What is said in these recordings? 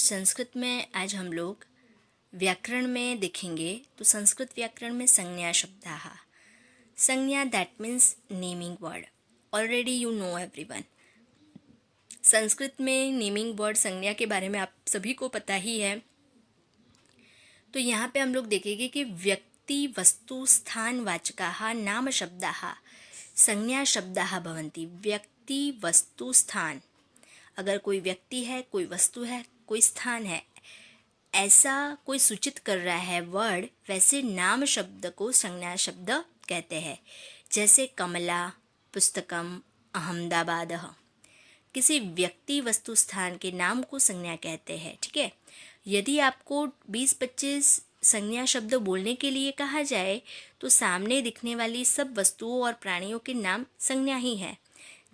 संस्कृत में आज हम लोग व्याकरण में देखेंगे। तो संस्कृत व्याकरण में संज्ञा शब्दाः। संज्ञा that means naming word. Already you know everyone. Sanskrit में नेमिंग वर्ड संज्ञा के बारे में आप सभी को पता ही है। तो यहाँ पे हम लोग देखेंगे कि व्यक्ति वस्तु स्थान वाचकाः नाम शब्दाः संज्ञा शब्दाः भवन्ति। व्यक्ति वस्तु स्थान, अगर कोई व्यक्ति है, कोई वस्तु है, कोई स्थान है, ऐसा कोई सूचित कर रहा है वर्ड, वैसे नाम शब्द को संज्ञा शब्द कहते हैं। जैसे कमला, पुस्तकम, अहमदाबाद। किसी व्यक्ति वस्तु स्थान के नाम को संज्ञा कहते हैं। ठीक है। यदि आपको 20-25 संज्ञा शब्द बोलने के लिए कहा जाए तो सामने दिखने वाली सब वस्तुओं और प्राणियों के नाम संज्ञा ही है।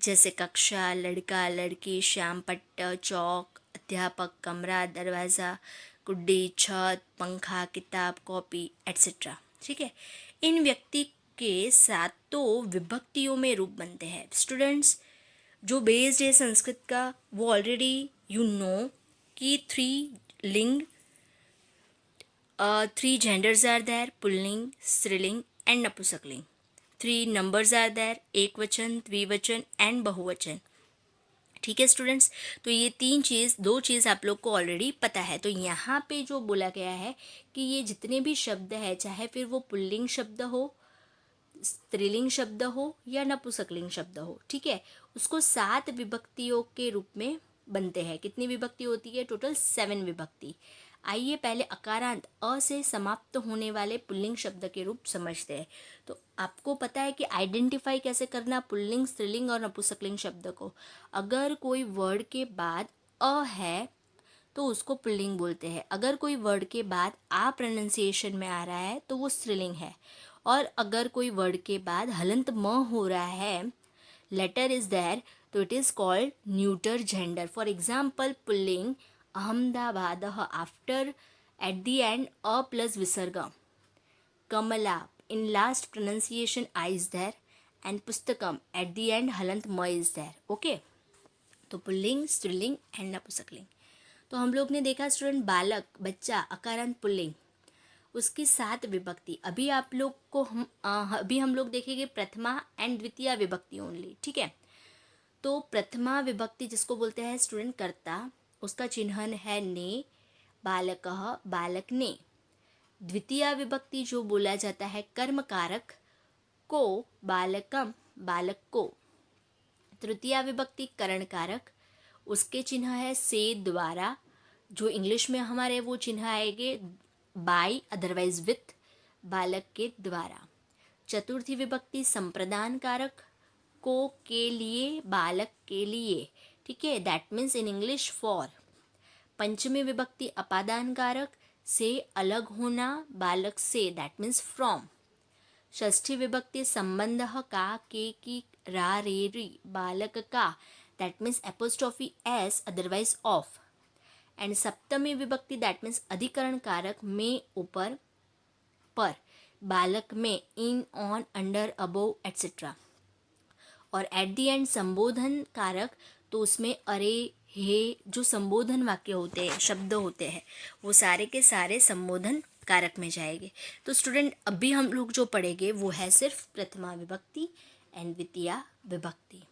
जैसे कक्षा, लड़का, लड़की, श्याम पट्ट, चौक, अध्यापक, कमरा, दरवाज़ा, गुड्डी, छत, पंखा, किताब, कॉपी एट्सेट्रा। ठीक है। इन व्यक्ति के सातों विभक्तियों में रूप बनते हैं। स्टूडेंट्स, जो बेस्ड है संस्कृत का वो ऑलरेडी यू नो कि 3 genders are there, पुल्लिंग, स्त्रीलिंग एंड नपुंसकलिंग। 3 numbers are there, एक वचन, द्विवचन एंड बहुवचन। ठीक है स्टूडेंट्स। तो ये 2 चीज़ आप लोग को ऑलरेडी पता है। तो यहाँ पे जो बोला गया है कि ये जितने भी शब्द है, चाहे फिर वो पुल्लिंग शब्द हो, स्त्रीलिंग शब्द हो या नपुंसकलिंग शब्द हो, ठीक है, उसको 7 विभक्तियों के रूप में बनते हैं। कितनी विभक्ति होती है? टोटल 7 विभक्ति। आइए पहले अकारांत अ से समाप्त होने वाले पुल्लिंग शब्द के रूप समझते हैं। तो आपको पता है कि आइडेंटिफाई कैसे करना पुल्लिंग, स्त्रीलिंग और नपुंसकलिंग शब्द को। अगर कोई वर्ड के बाद अ है तो उसको पुल्लिंग बोलते हैं। अगर कोई वर्ड के बाद आ प्रोनाउंसिएशन में आ रहा है तो वो स्त्रीलिंग है। और अगर कोई वर्ड के बाद हलंत म हो रहा है, लेटर इज देयर, तो it is called neuter gender. For example पुल्लिंग Ahmedabad, after at the end a plus विसर्ग। कमला, in last pronunciation I is there, and पुस्तकम एट द एंड हलंत म इज देयर। ओके। तो पुल्लिंग, स्त्रीलिंग एंड नपुंसकलिंग। तो हम लोग ने देखा स्टूडेंट, बालक, बच्चा, अकारांत पुल्लिंग, उसकी 7 विभक्ति। अभी हम लोग देखेंगे प्रथमा एंड द्वितीय विभक्ति ओनली। ठीक है। तो प्रथमा विभक्ति जिसको बोलते हैं स्टूडेंट कर्ता, उसका चिन्ह है ने, बालकः, बालक ने। द्वितीय विभक्ति जो बोला जाता है कर्म कारक को, बालकम, बालक को। तृतीय विभक्ति करण कारक, उसके चिन्ह है से, द्वारा। जो इंग्लिश में हमारे वो चिन्ह आएंगे बाय, अदरवाइज विथ, बालक के द्वारा। चतुर्थी विभक्ति संप्रदान कारक, को, के लिए, बालक के लिए। ठीक है, that means in English for. पंचमी विभक्ति अपादान कारक, से अलग होना, बालक से, दैट मीन्स फ्रॉम। षष्ठी विभक्ति संबंध का, के की, रा, रे, री, बालक का, that means apostrophe s, otherwise of. And सप्तमी विभक्ति दैट मीन्स अधिकरण कारक, में, ऊपर, पर, बालक में, इन, ऑन, अंडर, अबोव एट्सेट्रा। और एट द एंड संबोधन कारक, तो उसमें अरे, हे, जो संबोधन वाक्य होते हैं, शब्द होते हैं, वो सारे के सारे संबोधन कारक में जाएंगे। तो स्टूडेंट, अभी हम लोग जो पढ़ेंगे वो है सिर्फ प्रथमा विभक्ति एंड द्वितीय विभक्ति।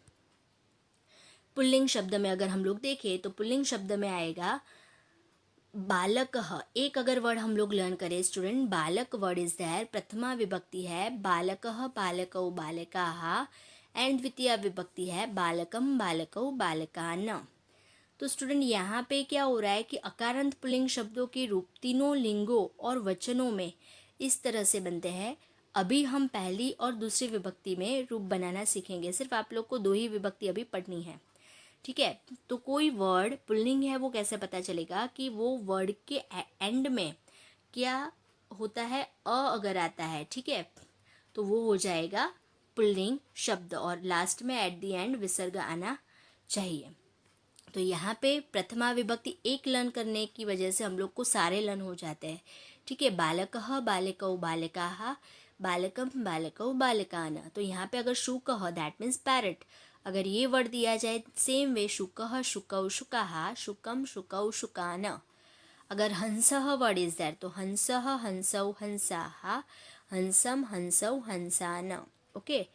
पुल्लिंग शब्द में अगर हम लोग देखें तो पुल्लिंग शब्द में आएगा बालकः। एक अगर वर्ड हम लोग लर्न करें स्टूडेंट, बालक वर्ड इज देयर, प्रथमा विभक्ति है बालकः, बालकौ, बालकाः, एंड द्वितीय विभक्ति है बालकम, बालकौ, बालकान। तो स्टूडेंट, यहाँ पे क्या हो रहा है कि अकारांत पुल्लिंग शब्दों के रूप तीनों लिंगों और वचनों में इस तरह से बनते हैं। अभी हम पहली और दूसरी विभक्ति में रूप बनाना सीखेंगे। सिर्फ आप लोग को 2 ही विभक्ति अभी पढ़नी है। ठीक है। तो कोई वर्ड पुल्लिंग है वो कैसे पता चलेगा कि वो वर्ड के एंड में क्या होता है, अ अगर आता है, ठीक है, तो वो हो जाएगा पुल्लिंग शब्द, और लास्ट में एट द एंड विसर्ग आना चाहिए। तो यहाँ पे प्रथमा विभक्ति एक लर्न करने की वजह से हम लोग को सारे लर्न हो जाते हैं। ठीक है। बालकः, बालिकौ, बालिकाः, बालकम, बालकौ, बालिकान। तो यहाँ पे अगर शुकः दैट मीन्स पैरट, अगर ये वर्ड दिया जाए सेम वे शुकः शुकौ शुकाहा शुकम शुकौ शुकान। अगर हंसः वर्ड इज देयर तो हंसः हंसौ हंसाहा हंसम हंसौ हंसान। ओके,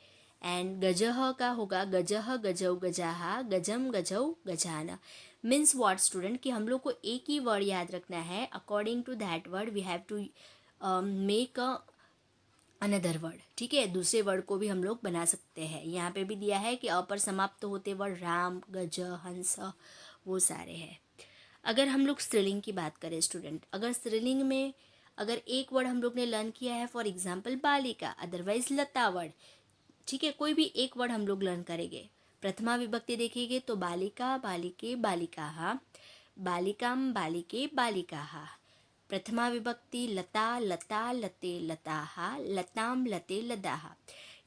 एंड गजह का होगा गजह गजौ गजाहा गजम गजौ गजान। मीन्स व्हाट स्टूडेंट कि हम लोग को एक ही वर्ड याद रखना है, according to that word we have to make a another word. ठीक है, दूसरे वर्ड को भी हम लोग बना सकते हैं। यहाँ पे भी दिया है कि अ पर समाप्त होते वर्ड राम गज हंस वो सारे हैं। अगर हम लोग स्त्रीलिंग की बात करें स्टूडेंट, अगर स्त्रीलिंग में अगर एक वर्ड हम लोग ने लर्न किया है फॉर एग्जाम्पल बालिका, अदरवाइज लता वर्ड। ठीक है, कोई भी एक वर्ड हम लोग लर्न करेंगे। प्रथमा विभक्ति देखेंगे तो बालिका बालिके बालिकाहा बालिकाम बालिके बालिकाहा। प्रथमा विभक्ति लता लता लते लताहा लताम लते लदाहा।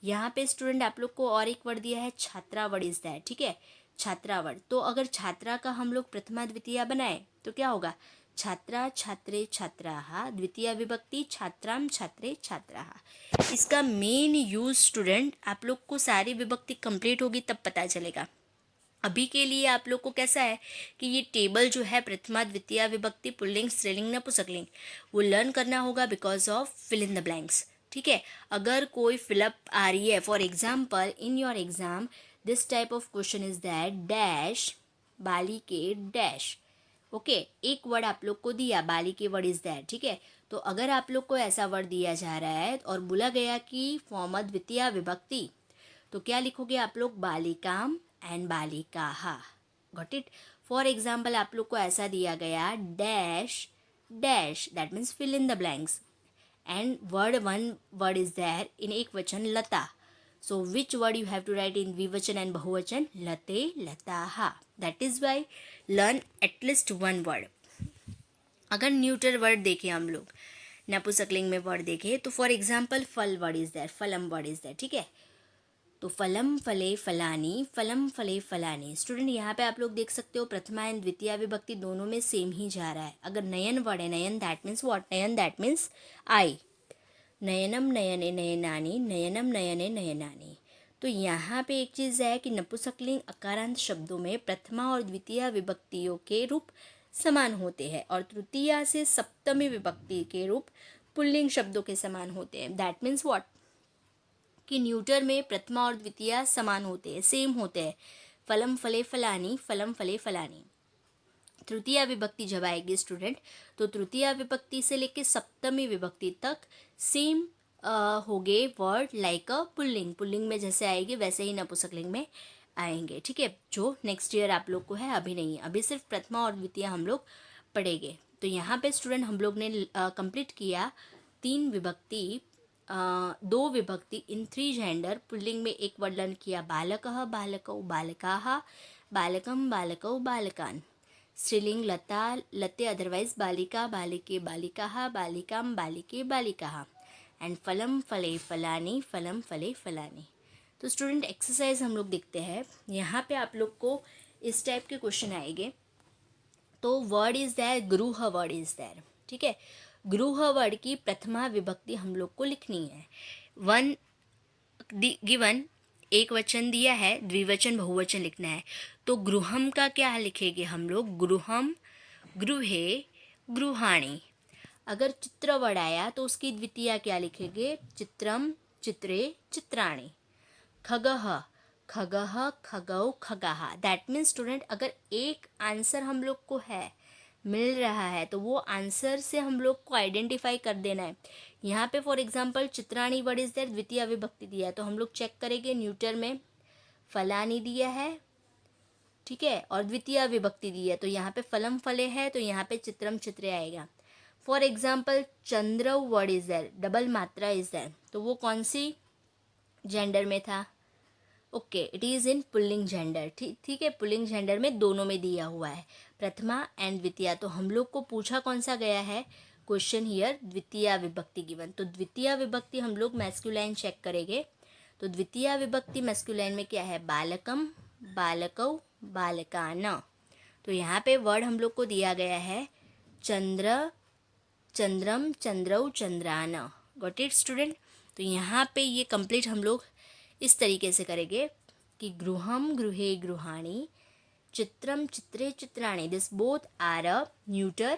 यहाँ पे स्टूडेंट आप लोग को और एक वर्ड दिया है छात्रा वर्ड इज दैट। ठीक है, छात्रा वर्ड। तो अगर छात्रा का हम लोग प्रथमा द्वितीया बनाए तो क्या होगा, छात्रा छात्रे छात्राहा, द्वितीय विभक्ति छात्राम छात्रे छात्राहा। इसका मेन यूज स्टूडेंट आप लोग को सारी विभक्ति कंप्लीट होगी तब पता चलेगा। अभी के लिए आप लोग को कैसा है कि ये टेबल जो है प्रथमा द्वितीय विभक्ति पुल्लिंग स्त्रीलिंग नपुंसकलिंग वो लर्न करना होगा because of fill in the blanks. ठीक है, अगर कोई फिलअप आ रही है for example in your exam this type of question is that dash बाली के डैश। ओके, एक वर्ड आप लोग को दिया बाली के वर्ड इज दैट। ठीक है, तो अगर आप लोग को ऐसा वर्ड दिया जा रहा है और बोला गया कि फॉर्म द्वितीय विभक्ति तो क्या लिखोगे आप लोग, बालिकाम एंड बालिकाहा। Got it. फॉर एग्जाम्पल आप लोग को ऐसा दिया गया dash dash, that means fill in the blanks, and word one word is there in एक वचन लता, so which word you have to write in द्विवचन and बहुवचन, लते लताहा। that is why learn at least one word। अगर neuter word देखें हम लोग, नपुंसकलिंग में word देखें तो फॉर एग्जाम्पल फल वर्ड इज देयर, फलम वर्ड इज देयर। ठीक है, तो फलम फले फलानी फलम फले फलानी। स्टूडेंट यहाँ पे आप लोग देख सकते हो प्रथमा एंड द्वितीय विभक्ति दोनों में सेम ही जा रहा है। अगर नयन वर्ड है, नयन दैट मीन्स व्हाट, नयन दैट मीन्स आई, नयनम नयने नयनानी नयनम नयने नयनानी। तो यहाँ पे एक चीज़ है कि नपुंसकलिंग अकारांत शब्दों में प्रथमा और द्वितीय विभक्तियों के रूप समान होते हैं और तृतीया से सप्तमी विभक्ति के रूप पुल्लिंग शब्दों के समान होते हैं। दैट मीन्स व्हाट कि न्यूटर में प्रथमा और द्वितीय समान होते हैं, सेम होते हैं, फलम फले फलानी फलम फले फलानी। तृतीय विभक्ति जब आएगी स्टूडेंट तो तृतीय विभक्ति से लेके सप्तमी विभक्ति तक सेम होंगे वर्ड लाइक अ पुल्लिंग। पुल्लिंग में जैसे आएगी वैसे ही नपुंसकलिंग में आएंगे। ठीक है, जो नेक्स्ट ईयर आप लोग को है, अभी नहीं है, अभी सिर्फ प्रथमा और द्वितीय हम लोग पढ़ेंगे। तो यहाँ पे स्टूडेंट हम लोग ने कंप्लीट किया तीन विभक्ति, दो विभक्ति इन थ्री जेंडर। पुल्लिंग में एक वर्ड लर्न किया बालकः बालकौ बालकाः बालकम बालकौ बालकान। स्त्रीलिंग लता लते अदरवाइज बालिका बालिके बालिकाः बालिकाम बालिके बालिकाः, एंड फलम फले फलानी फलम फले फलानी। तो स्टूडेंट एक्सरसाइज हम लोग देखते हैं। यहाँ पे आप लोग को इस टाइप के क्वेश्चन आएंगे। तो वर्ड इज देयर, गृह वर्ड इज देयर। ठीक है, गृह वर्ड की प्रथमा विभक्ति हम लोग को लिखनी है। वन गिवन एक वचन दिया है, द्विवचन बहुवचन लिखना है। तो गृहम का क्या लिखेंगे हम लोग, गृहम गृहे गृहाणी। अगर चित्र वर्ड आया तो उसकी द्वितीय क्या लिखेंगे, चित्रम चित्रे चित्राणी। खगः खगः खगौ खगाहा। दैट मीन्स स्टूडेंट अगर एक आंसर हम लोग को है मिल रहा है तो वो आंसर से हम लोग को आइडेंटिफाई कर देना है। यहाँ पे फॉर एग्जांपल चित्राणी वर्ड इज देयर, द्वितीय विभक्ति दिया है तो हम लोग चेक करेंगे न्यूटर में फलानी दिया है। ठीक है, और द्वितीय विभक्ति दी है तो यहाँ पे फलम फले है तो यहाँ पे चित्रम चित्रे आएगा। फॉर एग्जाम्पल चंद्र वर्ड इज देयर, डबल मात्रा इज देयर, तो वो कौन सी जेंडर में था, ओके इट इज़ इन पुल्लिंग जेंडर। ठीक है, पुल्लिंग जेंडर में दोनों में दिया हुआ है प्रथमा एंड द्वितीय। तो हम लोग को पूछा कौन सा गया है क्वेश्चन हियर, द्वितीय विभक्ति गिवन। तो द्वितीय विभक्ति हम लोग मैस्कुलाइन चेक करेंगे। तो द्वितीय विभक्ति मैस्कुलाइन में क्या है, बालकम बालकौ बालकान। तो यहाँ पे वर्ड हम लोग को दिया गया है चंद्र चंद्रम चंद्रौ चंद्रान। Got it student. तो यहाँ पे ये कंप्लीट हम लोग इस तरीके से करेंगे कि गृहम गृहे गृहाणि, चित्रम चित्रे चित्राणि. This both are a neuter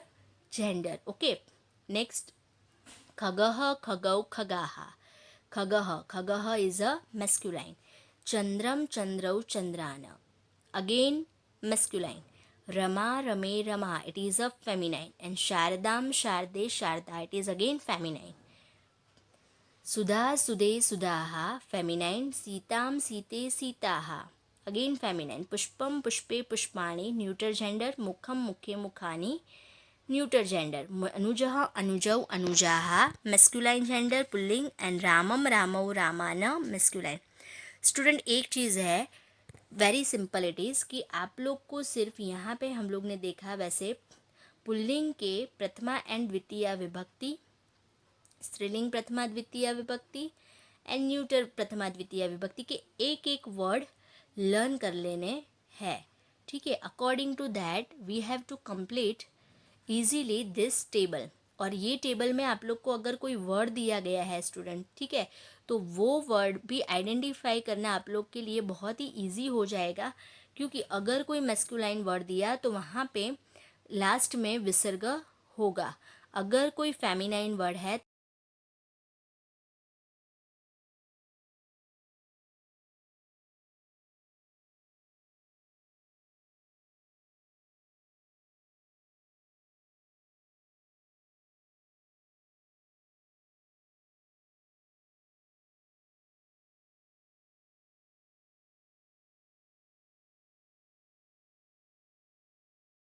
gender. Okay. Next, खगः खगौ खगाः. खगः is a masculine. चंद्रम चंद्रौ चंद्रान. Again masculine. Rama Rame Rama, it is a feminine. And Shardam Sharde Sharda, it is again feminine. Sudha Sudhe Sudaha, feminine. Sitam Site Sitaha, again feminine. Pushpam Pushpe Pushpani, neuter gender. Mukham Mukhe Mukhani, neuter gender. Anujaha Anujau Anujaha, masculine gender pulling. And Ramam Ramau Ramana, masculine. Student एक चीज़ है, very simple it is, कि आप लोग को सिर्फ यहाँ पे हम लोग ने देखा वैसे पुल्लिंग के प्रथमा एंड द्वितीय विभक्ति, स्त्रीलिंग प्रथमा द्वितीय विभक्ति एंड न्यूटर प्रथमा द्वितीय विभक्ति के एक एक वर्ड लर्न कर लेने हैं. ठीक है. According to that we have to complete easily this table. और ये टेबल में आप लोग को अगर कोई वर्ड दिया गया है स्टूडेंट, ठीक है, तो वो वर्ड भी आइडेंटिफाई करना आप लोग के लिए बहुत ही इजी हो जाएगा. क्योंकि अगर कोई मैस्कुलाइन वर्ड दिया तो वहाँ पे लास्ट में विसर्ग होगा. अगर कोई फेमिनाइन वर्ड है